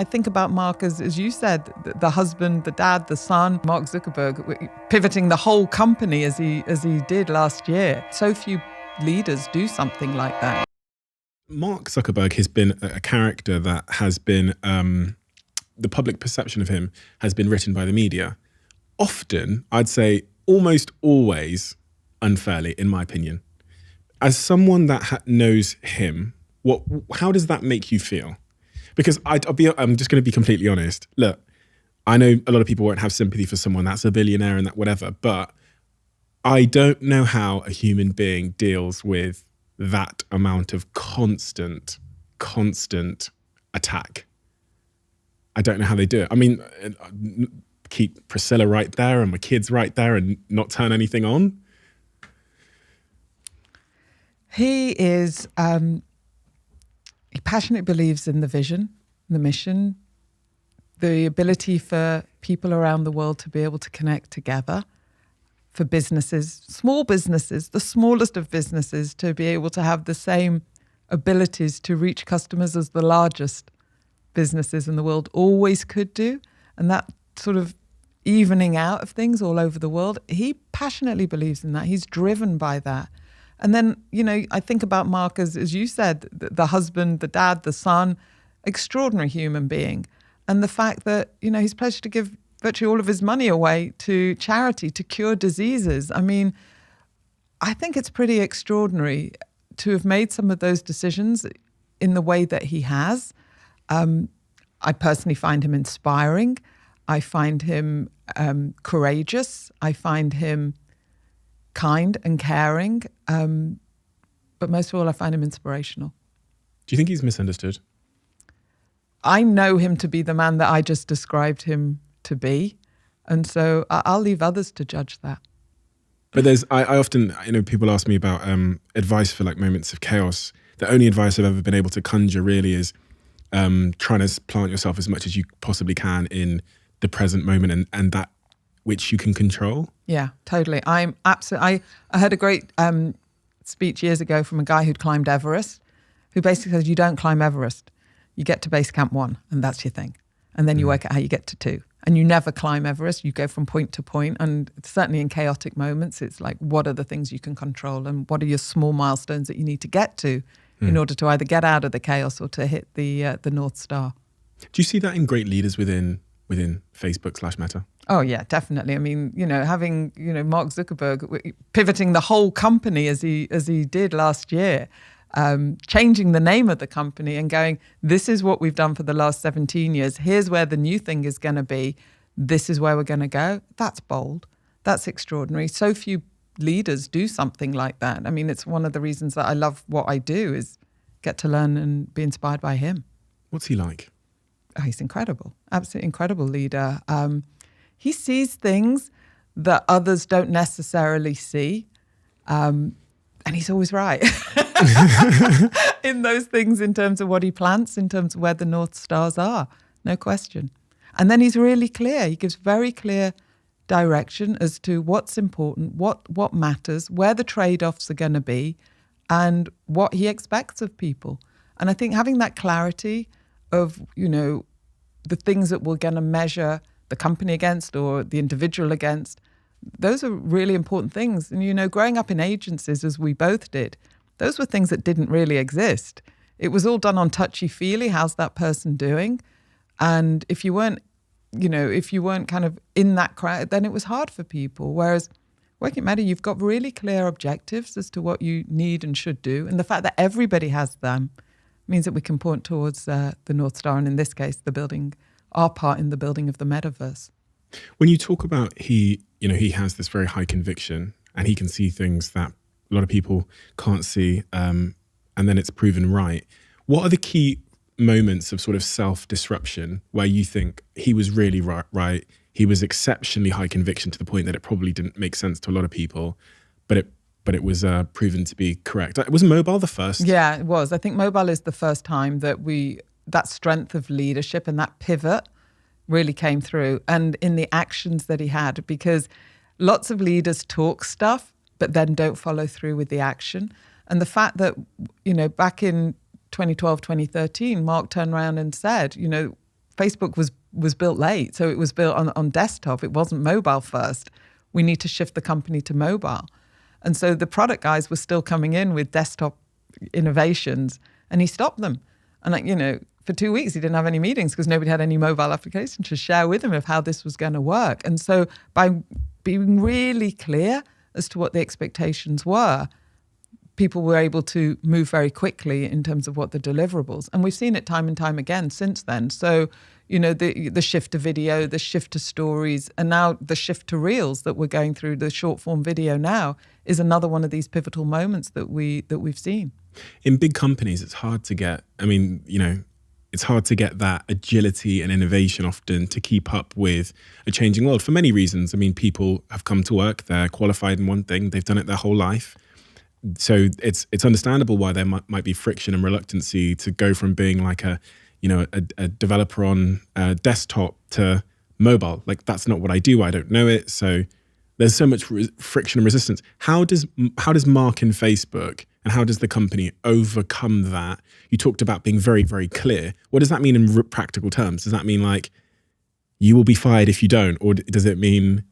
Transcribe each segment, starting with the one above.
I think about Mark as you said, the husband, the dad, the son, Mark Zuckerberg, pivoting the whole company as he did last year. So few leaders do something like that. Mark Zuckerberg has been a character that has been, the public perception of him has been written by the media. Often, I'd say almost always unfairly, in my opinion. As someone that knows him, how does that make you feel? Because I'm just going to be completely honest. Look, I know a lot of people won't have sympathy for someone that's a billionaire and that whatever, but I don't know how a human being deals with that amount of constant attack. I don't know how they do it. I mean, keep Priscilla right there and my kids right there and not turn anything on. He is, he passionately believes in the vision, the mission, the ability for people around the world to be able to connect together, for businesses, small businesses, the smallest of businesses, to be able to have the same abilities to reach customers as the largest businesses in the world always could do. And that sort of evening out of things all over the world, he passionately believes in that. He's driven by that. And then, you know, I think about Mark as you said, the husband, the dad, the son, extraordinary human being. And the fact that, you know, he's pledged to give virtually all of his money away to charity, to cure diseases. I mean, I think it's pretty extraordinary to have made some of those decisions in the way that he has. I personally find him inspiring. I find him courageous. I find him kind and caring. But most of all, I find him inspirational. Do you think he's misunderstood? I know him to be the man that I just described him to be. And so I'll leave others to judge that. But I often, you know, people ask me about advice for like moments of chaos. The only advice I've ever been able to conjure really is trying to plant yourself as much as you possibly can in the present moment and that which you can control. Yeah, totally. I'm absolutely. I heard a great speech years ago from a guy who'd climbed Everest, who basically says, you don't climb Everest. You get to base camp 1 and that's your thing. And then you work out how you get to 2. And you never climb Everest. You go from point to point. And certainly in chaotic moments, it's like, what are the things you can control? And what are your small milestones that you need to get to in order to either get out of the chaos or to hit the North Star? Do you see that in great leaders within Facebook/Meta? Oh, yeah, definitely. I mean, you know, having, you know, Mark Zuckerberg pivoting the whole company as he did last year, changing the name of the company and going, this is what we've done for the last 17 years. Here's where the new thing is going to be. This is where we're going to go. That's bold. That's extraordinary. So few leaders do something like that. I mean, it's one of the reasons that I love what I do is get to learn and be inspired by him. What's he like? Oh, he's incredible. Absolutely incredible leader. He sees things that others don't necessarily see. And he's always right in those things, in terms of what he plants, in terms of where the North Stars are, no question. And then he's really clear. He gives very clear direction as to what's important, what matters, where the trade-offs are going to be, and what he expects of people. And I think having that clarity of, you know, the things that we're going to measure the company against or the individual against, those are really important things. And, you know, growing up in agencies, as we both did, those were things that didn't really exist. It was all done on touchy-feely. How's that person doing? And if you weren't kind of in that crowd, then it was hard for people. Whereas working at Meta, you've got really clear objectives as to what you need and should do. And the fact that everybody has them means that we can point towards the North Star. And in this case, our part in the building of the metaverse. When you talk about he has this very high conviction and he can see things that a lot of people can't see, and then it's proven right. What are the key moments of sort of self-disruption where you think he was really right? He was exceptionally high conviction to the point that it probably didn't make sense to a lot of people, but it was proven to be correct. Was mobile the first? Yeah, it was. I think mobile is the first time that that strength of leadership and that pivot really came through, and in the actions that he had, because lots of leaders talk stuff but then don't follow through with the action. And the fact that, you know, back in 2012, 2013, Mark turned around and said, you know, Facebook was built late. So it was built on desktop. It wasn't mobile first. We need to shift the company to mobile. And so the product guys were still coming in with desktop innovations, and he stopped them. And for 2 weeks, he didn't have any meetings because nobody had any mobile application to share with him of how this was going to work. And so by being really clear as to what the expectations were, people were able to move very quickly in terms of what the deliverables. And we've seen it time and time again since then. So, the shift to video, the shift to stories, and now the shift to reels that we're going through, the short form video now, is another one of these pivotal moments that we've seen. In big companies, it's hard to get, it's hard to get that agility and innovation often to keep up with a changing world for many reasons. I mean, people have come to work, they're qualified in one thing, they've done it their whole life. So it's understandable why there might be friction and reluctancy to go from being like a developer on a desktop to mobile. Like, that's not what I do. I don't know it. So there's so much friction and resistance. How does Mark and Facebook and how does the company overcome that? You talked about being very, very clear. What does that mean in practical terms? Does that mean like you will be fired if you don't? Or does it mean...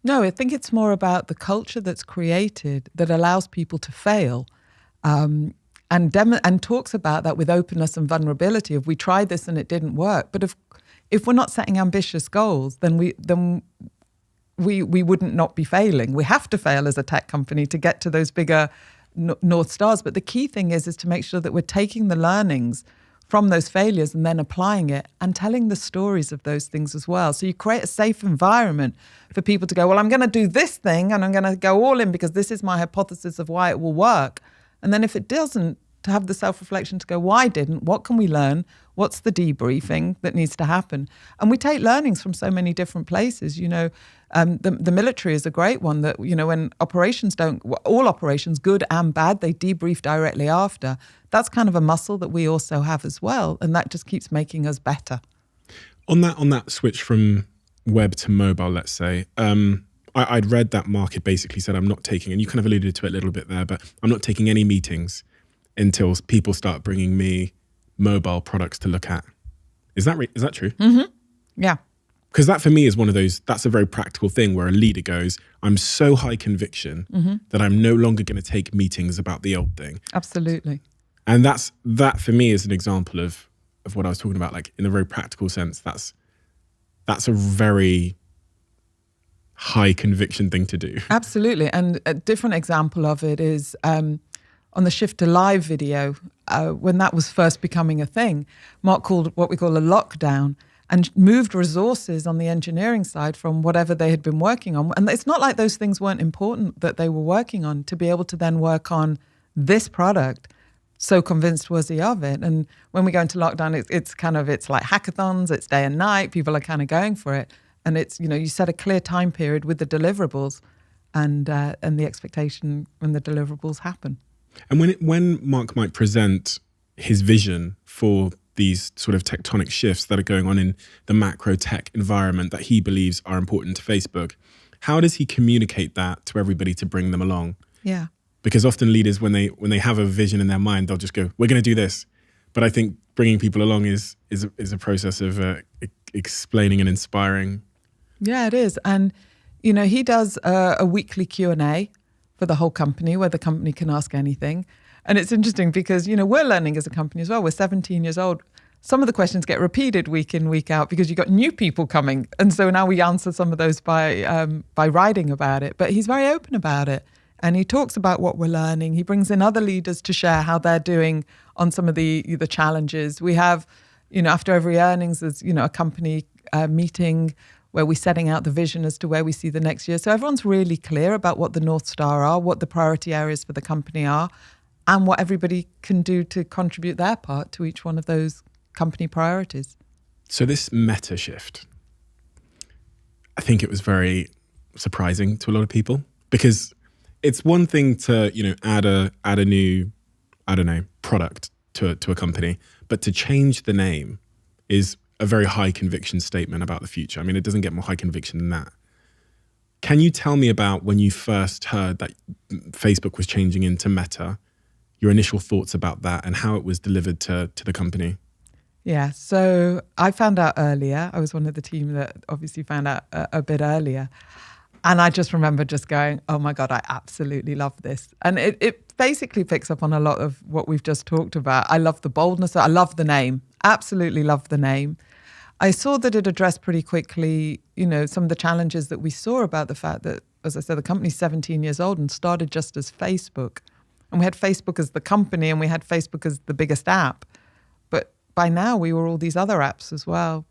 No, I think it's more about the culture that's created that allows people to fail, and talks about that with openness and vulnerability. If we tried this and it didn't work, but if we're not setting ambitious goals, then we wouldn't not be failing. We have to fail as a tech company to get to those bigger North Stars. But the key thing is to make sure that we're taking the learnings from those failures and then applying it and telling the stories of those things as well. So you create a safe environment for people to go, well, I'm going to do this thing and I'm going to go all in because this is my hypothesis of why it will work. And then if it doesn't, to have the self-reflection to go, why didn't? What can we learn? What's the debriefing that needs to happen? And we take learnings from so many different places. The military is a great one that, when operations all operations, good and bad, they debrief directly after. That's kind of a muscle that we also have as well. And that just keeps making us better. On that switch from web to mobile, let's say, I'd read that Mark had basically said, I'm not taking, and you kind of alluded to it a little bit there, but I'm not taking any meetings until people start bringing me mobile products to look at. Is that true? Mm-hmm. Yeah. Because that for me is one of those, that's a very practical thing where a leader goes, I'm so high conviction that I'm no longer going to take meetings about the old thing. Absolutely. And that for me is an example of what I was talking about, like in a very practical sense, that's a very high conviction thing to do. Absolutely. And a different example of it is on the shift to live video, when that was first becoming a thing, Mark called what we call a lockdown and moved resources on the engineering side from whatever they had been working on. And it's not like those things weren't important that they were working on to be able to then work on this product. So convinced was he of it. And when we go into lockdown, it's like hackathons, it's day and night, people are kind of going for it. And it's, you set a clear time period with the deliverables and the expectation when the deliverables happen. And when Mark might present his vision for these sort of tectonic shifts that are going on in the macro tech environment that he believes are important to Facebook, how does he communicate that to everybody to bring them along? Yeah. Because often leaders, when they have a vision in their mind, they'll just go, we're going to do this. But I think bringing people along is a process of explaining and inspiring. Yeah, it is. And, he does a weekly Q&A for the whole company where the company can ask anything. And it's interesting because, we're learning as a company as well. We're 17 years old. Some of the questions get repeated week in, week out because you've got new people coming. And so now we answer some of those by writing about it. But he's very open about it. And he talks about what we're learning. He brings in other leaders to share how they're doing on some of the challenges. We have, after every earnings, there's, a company meeting where we're setting out the vision as to where we see the next year. So everyone's really clear about what the North Star are, what the priority areas for the company are, and what everybody can do to contribute their part to each one of those company priorities. So this meta shift, I think it was very surprising to a lot of people because it's one thing to, add a new, product to a company, but to change the name is a very high conviction statement about the future. I mean, it doesn't get more high conviction than that. Can you tell me about when you first heard that Facebook was changing into Meta, your initial thoughts about that and how it was delivered to the company? Yeah, so I found out earlier. I was one of the team that obviously found out a bit earlier. And I just remember just going, oh my God, I absolutely love this. And it basically picks up on a lot of what we've just talked about. I love the boldness. I love the name. Absolutely love the name. I saw that it addressed pretty quickly, some of the challenges that we saw about the fact that, as I said, the company's 17 years old and started just as Facebook. And we had Facebook as the company and we had Facebook as the biggest app. But by now we were all these other apps as well.